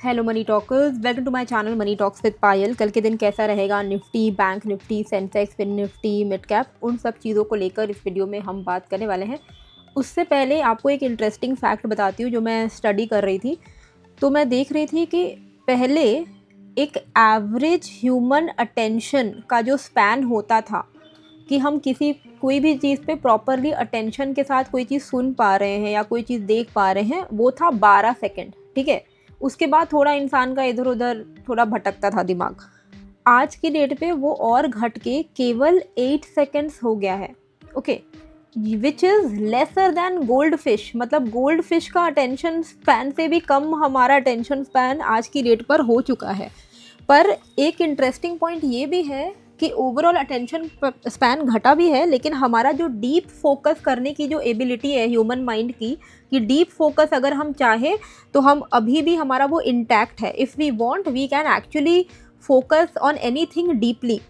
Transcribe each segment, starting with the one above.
Hello money talkers, welcome to my channel money talks with Payal. कल के दिन कैसा रहेगा, Nifty, bank Nifty, Sensex, Fin Nifty, mid cap, उन सब चीज़ों को लेकर इस वीडियो में हम बात करने वाले हैं। उससे पहले आपको एक इंटरेस्टिंग फैक्ट बताती हूँ जो मैं स्टडी कर रही थी। तो मैं देख रही थी कि पहले एक एवरेज ह्यूमन अटेंशन का जो स्पैन होता था कि हम कोई भी चीज़ पे प्रॉपरली अटेंशन के साथ कोई चीज़ सुन पा रहे हैं या कोई चीज़ देख पा रहे हैं, वो था 12 सेकेंड। ठीक है, उसके बाद थोड़ा इंसान का इधर उधर थोड़ा भटकता था दिमाग। आज की डेट पे वो और घट के केवल 8 सेकेंड्स हो गया है। Okay, which is lesser than gold fish. मतलब गोल्ड फिश का अटेंशन स्पैन से भी कम हमारा अटेंशन स्पैन आज की डेट पर हो चुका है। पर एक इंटरेस्टिंग पॉइंट ये भी है कि ओवरऑल अटेंशन स्पैन घटा भी है, लेकिन हमारा जो डीप फोकस करने की जो एबिलिटी है ह्यूमन माइंड की, कि डीप फोकस अगर हम चाहें तो हम अभी भी हमारा वो इंटैक्ट है। If we want we can actually focus on anything deeply.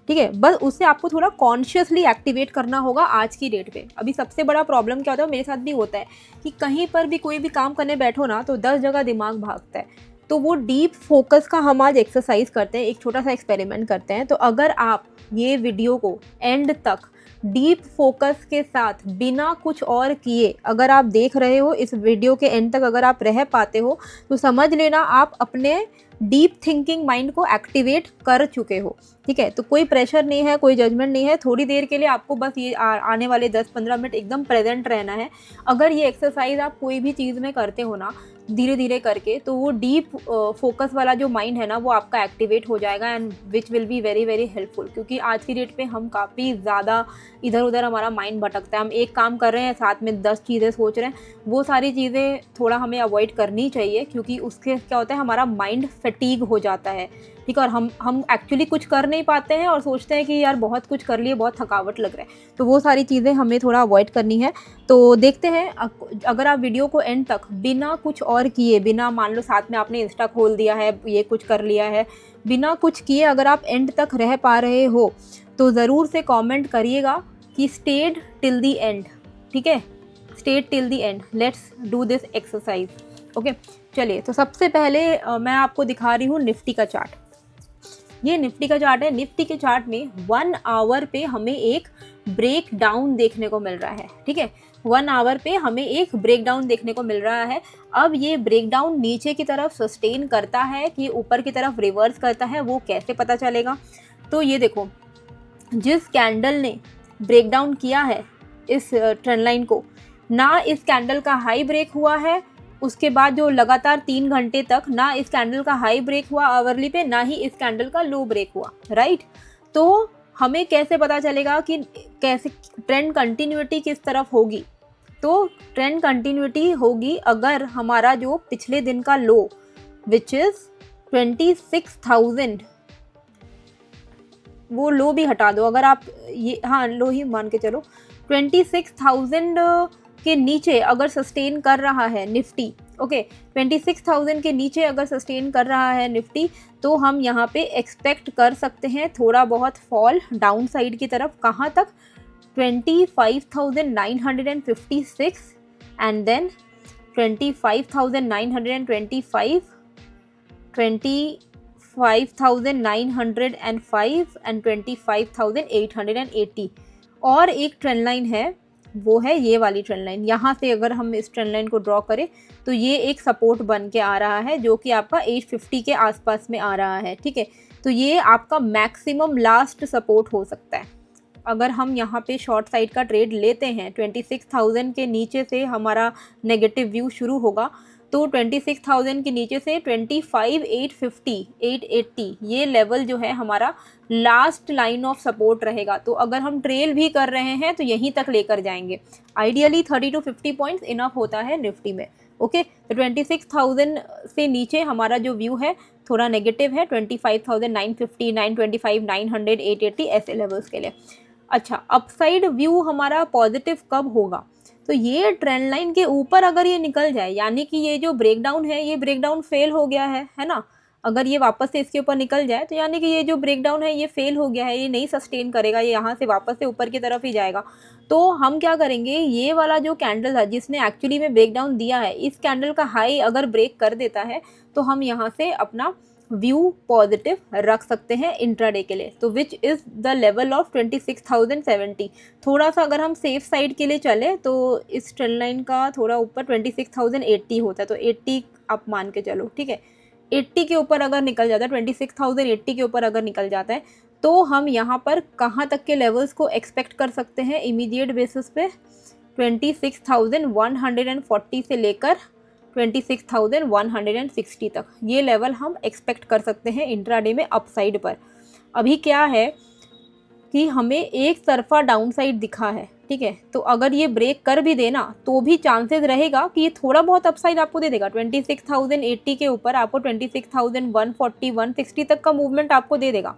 ठीक है, बस उससे आपको थोड़ा कॉन्शियसली एक्टिवेट करना होगा आज की डेट पे। अभी सबसे बड़ा प्रॉब्लम क्या होता है, मेरे साथ भी होता है कि कहीं पर भी कोई भी काम करने बैठो ना तो 10 जगह दिमाग भागता है। तो वो डीप फोकस का हम आज एक्सरसाइज करते हैं, एक छोटा सा एक्सपेरिमेंट करते हैं। तो अगर आप ये वीडियो को एंड तक डीप फोकस के साथ बिना कुछ और किए अगर आप देख रहे हो, इस वीडियो के एंड तक अगर आप रह पाते हो तो समझ लेना आप अपने डीप थिंकिंग माइंड को एक्टिवेट कर चुके हो। ठीक है, तो कोई प्रेशर नहीं है, कोई जजमेंट नहीं है। थोड़ी देर के लिए आपको बस ये आने वाले 10-15 मिनट एकदम प्रेजेंट रहना है। अगर ये एक्सरसाइज आप कोई भी चीज़ में करते हो ना धीरे धीरे करके, तो वो डीप फोकस वाला जो माइंड है ना वो आपका एक्टिवेट हो जाएगा, and which will be very very helpful. क्योंकि आज की डेट पे हम काफ़ी ज़्यादा इधर उधर हमारा माइंड भटकता है। हम एक काम कर रहे हैं, साथ में 10 चीज़ें सोच रहे हैं। वो सारी चीज़ें थोड़ा हमें अवॉइड करनी चाहिए, क्योंकि उसके क्या होता है, हमारा माइंड फटीग हो जाता है। ठीक है, और हम एक्चुअली कुछ कर नहीं पाते हैं और सोचते हैं कि यार बहुत कुछ कर लिए, बहुत थकावट लग रहा है। तो वो सारी चीज़ें हमें थोड़ा अवॉइड करनी है। तो देखते हैं, अगर आप वीडियो को एंड तक बिना कुछ और किए, बिना मान लो साथ में आपने इंस्टा खोल दिया है, ये कुछ कर लिया है, बिना कुछ किए अगर आप एंड तक रह पा रहे हो तो ज़रूर से कमेंट करिएगा कि स्टेड टिल द एंड। ठीक है, stayed till the end, let's do this exercise. Okay, चलिए। तो सबसे पहले मैं आपको दिखा रही हूँ निफ्टी का चार्ट। ये निफ्टी का चार्ट है। निफ्टी के चार्ट में 1 आवर पे हमें एक ब्रेक डाउन देखने को मिल रहा है। ठीक है, 1 आवर पे हमें एक ब्रेक डाउन देखने को मिल रहा है। अब ये ब्रेक डाउन नीचे की तरफ सस्टेन करता है कि ऊपर की तरफ रिवर्स करता है, वो कैसे पता चलेगा? तो ये देखो, जिस कैंडल ने ब्रेक डाउन किया है इस ट्रेंड लाइन को, ना इस कैंडल का हाई ब्रेक हुआ है, उसके बाद जो लगातार 3 घंटे तक ना इस कैंडल का हाई ब्रेक हुआ आवरली पे, ना ही इस कैंडल का लो ब्रेक हुआ। राइट, तो हमें कैसे पता चलेगा कि कैसे ट्रेंड कंटिन्यूटी किस तरफ होगी? तो ट्रेंड कंटिन्यूटी होगी अगर हमारा जो पिछले दिन का लो विच इज 26,000, वो लो भी हटा दो, अगर आप ये, हाँ लो ही मान के चलो, 26,000 के नीचे अगर सस्टेन कर रहा है निफ्टी, ओके, 26,000 के नीचे अगर सस्टेन कर रहा है निफ्टी, तो हम यहाँ पे एक्सपेक्ट कर सकते हैं थोड़ा बहुत फॉल डाउन साइड की तरफ। कहाँ तक? 25,956 एंड देन 25,925, 25,905 एंड 25,880। और एक ट्रेंड लाइन है, वो है ये वाली ट्रेंड लाइन। यहाँ से अगर हम इस ट्रेंड लाइन को ड्रॉ करें तो ये एक सपोर्ट बन के आ रहा है, जो कि आपका 850 के आसपास में आ रहा है। ठीक है, तो ये आपका मैक्सिमम लास्ट सपोर्ट हो सकता है। अगर हम यहाँ पे शॉर्ट साइड का ट्रेड लेते हैं, 26,000 के नीचे से हमारा नेगेटिव व्यू शुरू होगा, तो 26,000 के नीचे से 25,850, 880 ये लेवल जो है हमारा लास्ट लाइन ऑफ सपोर्ट रहेगा। तो अगर हम ट्रेल भी कर रहे हैं तो यहीं तक लेकर जाएंगे। आइडियली 30 to 50 पॉइंट्स इनफ होता है निफ्टी में। ओके, तो 26,000 से नीचे हमारा जो व्यू है थोड़ा नेगेटिव है, 25,950, 925, 900, 880 ऐसे लेवल्स के लिए। अच्छा, अपसाइड व्यू हमारा पॉजिटिव कब होगा? तो ये ट्रेंड लाइन के ऊपर अगर ये निकल जाए, यानी कि ये जो ब्रेकडाउन है ये ब्रेकडाउन फेल हो गया है ना। अगर ये वापस से इसके ऊपर निकल जाए तो यानी कि ये जो ब्रेकडाउन है ये फेल हो गया है, ये नहीं सस्टेन करेगा, ये यहाँ से वापस से ऊपर की तरफ ही जाएगा। तो हम क्या करेंगे, ये वाला जो कैंडल है जिसने एक्चुअली में ब्रेकडाउन दिया है, इस कैंडल का हाई अगर ब्रेक कर देता है तो हम यहाँ से अपना व्यू पॉजिटिव रख सकते हैं इंट्राडे के लिए। तो which is the level of 26,070। थोड़ा सा अगर हम सेफ साइड के लिए चले तो इस ट्रेंड लाइन का थोड़ा ऊपर 26,080 होता है, तो 80 आप मान के चलो, ठीक है। 80 के ऊपर अगर निकल जाता है, 26,080 के ऊपर अगर निकल जाता है तो हम यहाँ पर कहाँ तक के लेवल्स को एक्सपेक्ट कर सकते हैं इमीडिएट बेसिस पे, 26,140 से लेकर 26,160 तक ये लेवल हम एक्सपेक्ट कर सकते हैं इंट्राडे में अपसाइड पर। अभी क्या है कि हमें एक तरफा डाउनसाइड दिखा है, ठीक है। तो अगर ये ब्रेक कर भी देना तो भी चांसेस रहेगा कि ये थोड़ा बहुत अपसाइड आपको दे देगा। 26,080 के ऊपर आपको 26,140 160 तक का मूवमेंट आपको दे देगा।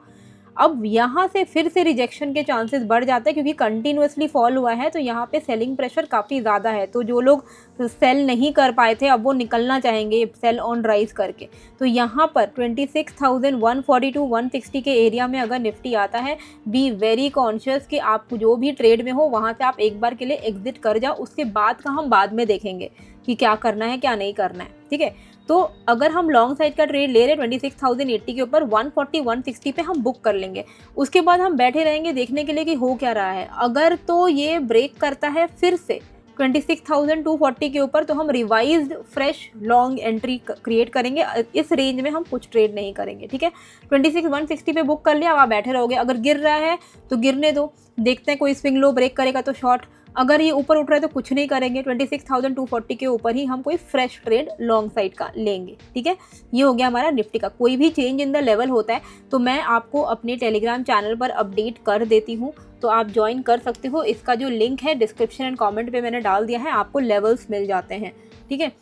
अब यहाँ से फिर से रिजेक्शन के चांसेस बढ़ जाते हैं क्योंकि कंटिन्यूसली फॉल हुआ है, तो यहाँ पे सेलिंग प्रेशर काफ़ी ज़्यादा है। तो जो लोग सेल नहीं कर पाए थे अब वो निकलना चाहेंगे सेल ऑन राइज करके। तो यहाँ पर 26,142 160 के एरिया में अगर निफ्टी आता है, बी वेरी कॉन्शियस कि आप जो भी ट्रेड में हो वहाँ से आप एक बार के लिए एग्जिट कर जाओ, उसके बाद का हम बाद में देखेंगे कि क्या करना है क्या नहीं करना है, ठीक है। तो अगर हम लॉन्ग साइड का ट्रेड ले रहे हैं 26,080 के ऊपर 140 160 पे हम बुक कर लेंगे। उसके बाद हम बैठे रहेंगे देखने के लिए कि हो क्या रहा है। अगर तो ये ब्रेक करता है फिर से 26,240 के ऊपर तो हम revised fresh long entry create करेंगे। इस रेंज में हम कुछ ट्रेड नहीं करेंगे, ठीक है। 26,160 पे बुक कर लिया, अब आप बैठे रहोगे। अगर गिर रहा है तो गिरने दो, देखते हैं कोई स्विंग लो ब्रेक करेगा तो शॉर्ट, अगर ये ऊपर उठ रहा है तो कुछ नहीं करेंगे। 26,240 के ऊपर ही हम कोई फ्रेश ट्रेड लॉन्ग साइड का लेंगे, ठीक है। ये हो गया हमारा निफ्टी का। कोई भी चेंज इन द लेवल होता है तो मैं आपको अपने टेलीग्राम चैनल पर अपडेट कर देती हूँ, तो आप ज्वाइन कर सकते हो। इसका जो लिंक है डिस्क्रिप्शन एंड कॉमेंट पे मैंने डाल दिया है, आपको लेवल्स मिल जाते हैं, ठीक है।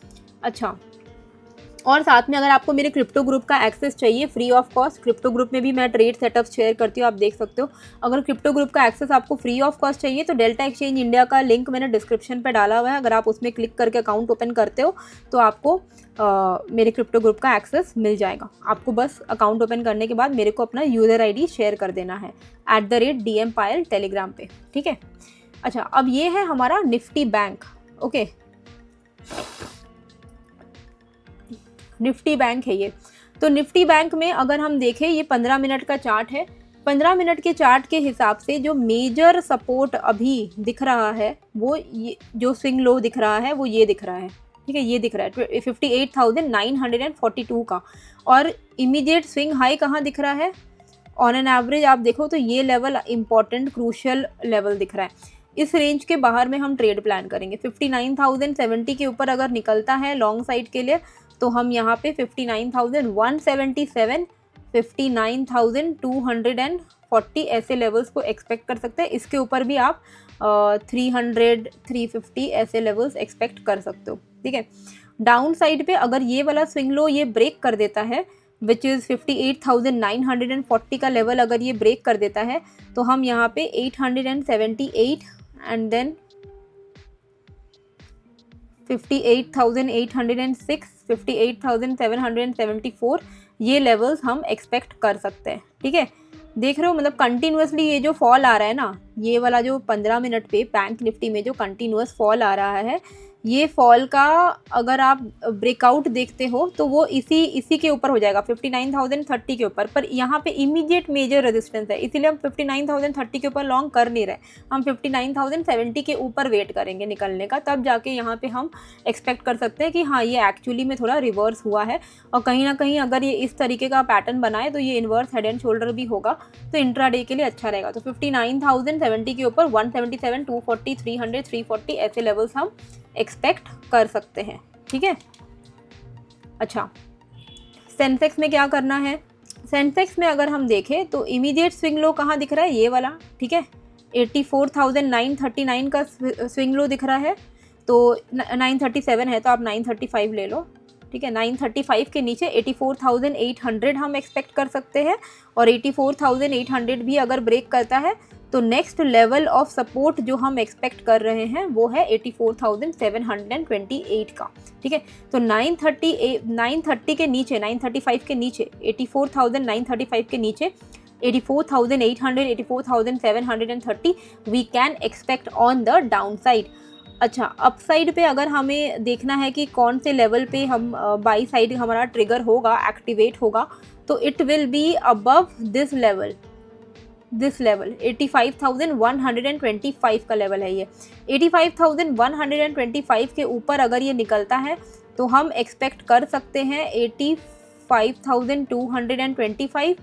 अच्छा, और साथ में अगर आपको मेरे क्रिप्टो ग्रुप का एक्सेस चाहिए free of cost, crypto group में भी मैं ट्रेड सेटअप शेयर करती हूँ, आप देख सकते हो। अगर क्रिप्टो ग्रुप का एक्सेस आपको फ्री ऑफ कॉस्ट चाहिए तो डेल्टा एक्सचेंज इंडिया का लिंक मैंने डिस्क्रिप्शन पे डाला हुआ है। अगर आप उसमें क्लिक करके अकाउंट ओपन करते हो तो आपको मेरे क्रिप्टो ग्रुप का एक्सेस मिल जाएगा। आपको बस अकाउंट ओपन करने के बाद मेरे को अपना यूज़र ID शेयर कर देना है @DM पायल टेलीग्राम पे, ठीक है। अच्छा, अब ये है हमारा Nifty bank, okay, Nifty bank है ये। तो निफ्टी बैंक में अगर हम देखें, ये 15 मिनट का चार्ट है। 15 मिनट के चार्ट के हिसाब से जो मेजर सपोर्ट अभी दिख रहा है वो ये, जो स्विंग लो दिख रहा है वो ये दिख रहा है, ठीक है। ये दिख रहा है 58,942 का। और इमीडिएट स्विंग हाई कहाँ दिख रहा है, ऑन एन एवरेज आप देखो तो ये लेवल इंपॉर्टेंट क्रूशियल लेवल दिख रहा है। इस रेंज के बाहर में हम ट्रेड प्लान करेंगे। 59,070 के ऊपर अगर निकलता है लॉन्ग साइड के लिए तो हम यहाँ पे 59,177 59,240 ऐसे लेवल्स को एक्सपेक्ट कर सकते हैं। इसके ऊपर भी आप 300 350 ऐसे लेवल्स एक्सपेक्ट कर सकते हो, ठीक है। डाउन साइड पे अगर ये वाला स्विंग लो ये ब्रेक कर देता है विच इज़ 58,940 का लेवल अगर ये ब्रेक कर देता है तो हम यहाँ पे 878 एंड देन 58,806 58,774 ये लेवल्स हम एक्सपेक्ट कर सकते हैं, ठीक है। देख रहे हो, मतलब कंटिन्यूसली ये जो फॉल आ रहा है ना, ये वाला जो 15 मिनट पे बैंक निफ्टी में जो कंटिन्यूस फॉल आ रहा है, ये फॉल का अगर आप ब्रेकआउट देखते हो तो वो इसी के ऊपर हो जाएगा 59,030 के ऊपर। पर यहाँ पे इमीडिएट मेजर रेजिस्टेंस है, इसीलिए हम 59,030 के ऊपर लॉन्ग कर नहीं रहे। हम 59,070 के ऊपर वेट करेंगे निकलने का, तब जाके यहाँ पे हम एक्सपेक्ट कर सकते हैं कि हाँ ये एक्चुअली में थोड़ा रिवर्स हुआ है। और कहीं ना कहीं अगर ये इस तरीके का पैटर्न बनाए तो ये इन्वर्स हेड एंड शोल्डर भी होगा, तो इंट्राडे के लिए अच्छा रहेगा। तो 59,070 के ऊपर 177 240 300 340 ऐसे लेवल्स हम एक्सपेक्ट कर सकते हैं, ठीक है। अच्छा, सेंसेक्स में क्या करना है, सेंसेक्स में अगर हम देखें तो इमीडिएट स्विंग लो कहाँ दिख रहा है, ये वाला, ठीक है। 84,939 का स्विंग लो दिख रहा है, तो 937 है तो आप 935 ले लो, ठीक है। 935 के नीचे 84,800 हम एक्सपेक्ट कर सकते हैं, और 84,800 भी अगर ब्रेक करता है तो नेक्स्ट लेवल ऑफ सपोर्ट जो हम एक्सपेक्ट कर रहे हैं वो है 84,728 का, ठीक है। तो 930 के नीचे, 935 के नीचे, 84,935 के नीचे 84,800, 84,730 we can expect on the down side. अच्छा, अप साइड पे अगर हमें देखना है कि कौन से लेवल पे हम बाई साइड हमारा ट्रिगर होगा, एक्टिवेट होगा, तो it will be above this level 85,125 का लेवल है ये। 85,125 के ऊपर अगर ये निकलता है तो हम एक्सपेक्ट कर सकते हैं 85,225,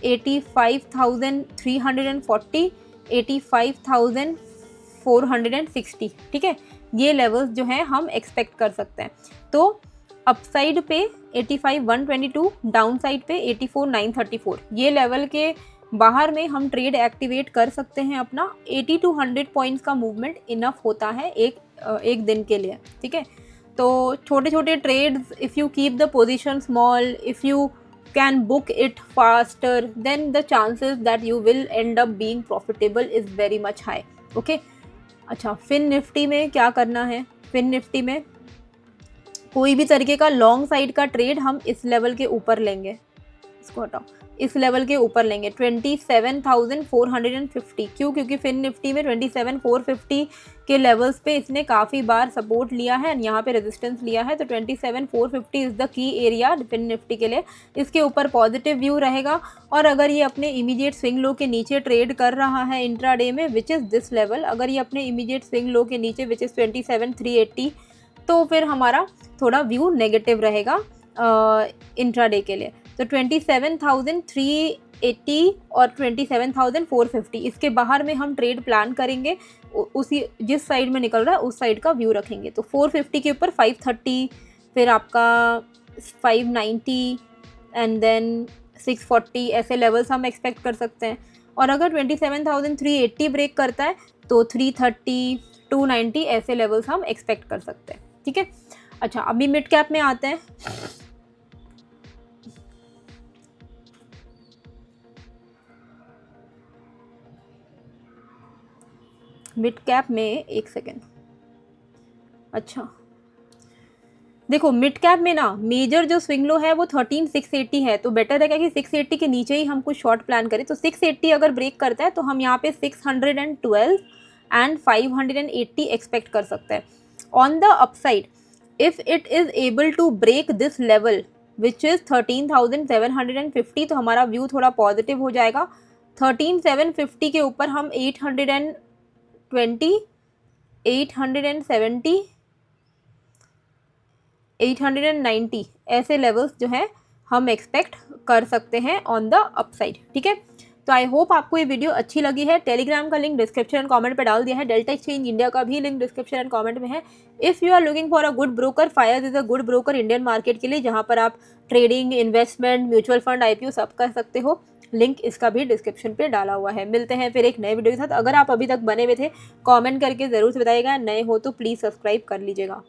85,340, 85,460, ठीक है। ये लेवल्स जो हैं हम एक्सपेक्ट कर सकते हैं। तो अप साइड पे 85,122, डाउन साइड पे 84,934, ये लेवल के बाहर में हम ट्रेड एक्टिवेट कर सकते हैं अपना। 80 to 100 पॉइंट्स का मूवमेंट इनफ होता है एक दिन के लिए, ठीक है। तो छोटे छोटे trades, if you keep the position small, if you can book it faster, then the chances that you will end up being profitable is very much high, okay. अच्छा, फिन निफ्टी में क्या करना है? फिन निफ्टी में कोई भी तरीके का लॉन्ग साइड का ट्रेड हम इस लेवल के ऊपर लेंगे, इसको हटाओ, इस लेवल के ऊपर लेंगे 27,450। क्यों? क्योंकि फिन निफ्टी में 27,450 के लेवल्स पे इसने काफ़ी बार सपोर्ट लिया है, यहाँ पे रेजिस्टेंस लिया है। तो 27,450 is the key area Fin Nifty के लिए। इसके ऊपर पॉजिटिव व्यू रहेगा, और अगर ये अपने इमीडिएट स्विंग लो के नीचे ट्रेड कर रहा है इंट्राडे में, विच इज़ दिस लेवल, अगर ये अपने इमीडिएट स्विंग लो के नीचे विच इज़ 27,380, तो फिर हमारा थोड़ा व्यू नेगेटिव रहेगा इंट्राडे के लिए। तो 27,380 और 27,450 इसके बाहर में हम ट्रेड प्लान करेंगे, उसी जिस साइड में निकल रहा है उस साइड का व्यू रखेंगे। तो 450 के ऊपर 530, फिर आपका 590 एंड देन 640, ऐसे लेवल्स हम एक्सपेक्ट कर सकते हैं। और अगर 27,380 ब्रेक करता है तो 330, 290 ऐसे लेवल्स हम एक्सपेक्ट कर सकते हैं, ठीक है। अच्छा, अभी मिड कैप में आते हैं। मिड कैप में एक सेकेंड। अच्छा देखो, मिड कैप में ना मेजर जो स्विंग लो है वो 13,680 है, तो बेटर है कि 680 के नीचे ही हम कुछ शॉर्ट प्लान करें। तो 680 अगर ब्रेक करता है तो हम यहाँ पे 612 एंड 580 एक्सपेक्ट कर सकते हैं। On the upside, if it is able to break this level which is 13,750, तो हमारा व्यू थोड़ा पॉजिटिव हो जाएगा। 13,750 के ऊपर हम 820, 870, 890 ऐसे लेवल्स जो हैं हम एक्सपेक्ट कर सकते हैं ऑन द अपसाइड, ठीक है। तो आई होप आपको ये वीडियो अच्छी लगी है। टेलीग्राम का लिंक डिस्क्रिप्शन एंड कमेंट पे डाल दिया है। डेल्टा एक्सचेंज इंडिया का भी लिंक डिस्क्रिप्शन एंड कमेंट में है। If you are looking for a good broker, Fyers is a good broker Indian market के लिए, जहाँ पर आप trading, investment, mutual fund, IPO सब कर सकते हो। लिंक इसका भी डिस्क्रिप्शन पे डाला हुआ है। मिलते हैं फिर एक नए वीडियो के साथ। अगर आप अभी तक बने हुए थे, कमेंट करके ज़रूर से बताइएगा। नए हो तो प्लीज़ सब्सक्राइब कर लीजिएगा।